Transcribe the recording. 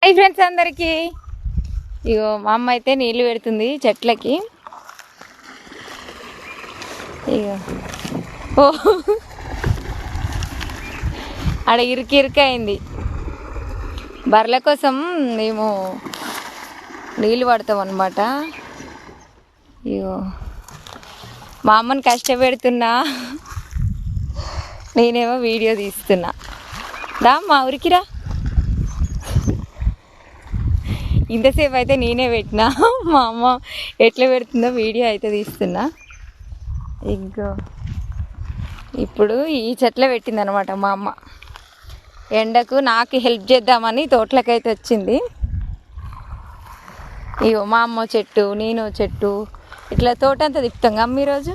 Hi friends అందరికీ. ఇగో మా అమ్మ అయితే నీళ్ళు పెడుతుంది చెట్లకి. ఇగో ఓ ఆడ ఇరుకైంది. బర్రెల కోసం మేము నీళ్ళు పడతాం అన్నమాట. ఇగో మా అమ్మని కష్టపెడుతున్నా, నేనేమో వీడియో తీస్తున్నా. రా మా ఊరికిరా. ఇంతసేపు అయితే నేనే పెట్టినా, మా అమ్మ ఎట్లా పెడుతుందో వీడియో అయితే తీస్తున్నా. ఇంకో ఇప్పుడు ఈ చెట్ల పెట్టింది అనమాట మా అమ్మ. ఎండకు నాకు హెల్ప్ చేద్దామని తోటలకైతే వచ్చింది. ఇగో మా అమ్మ చెట్టు, నేను చెట్టు, ఇట్లా తోట అంతా తిప్పుతాం అమ్మ ఈరోజు.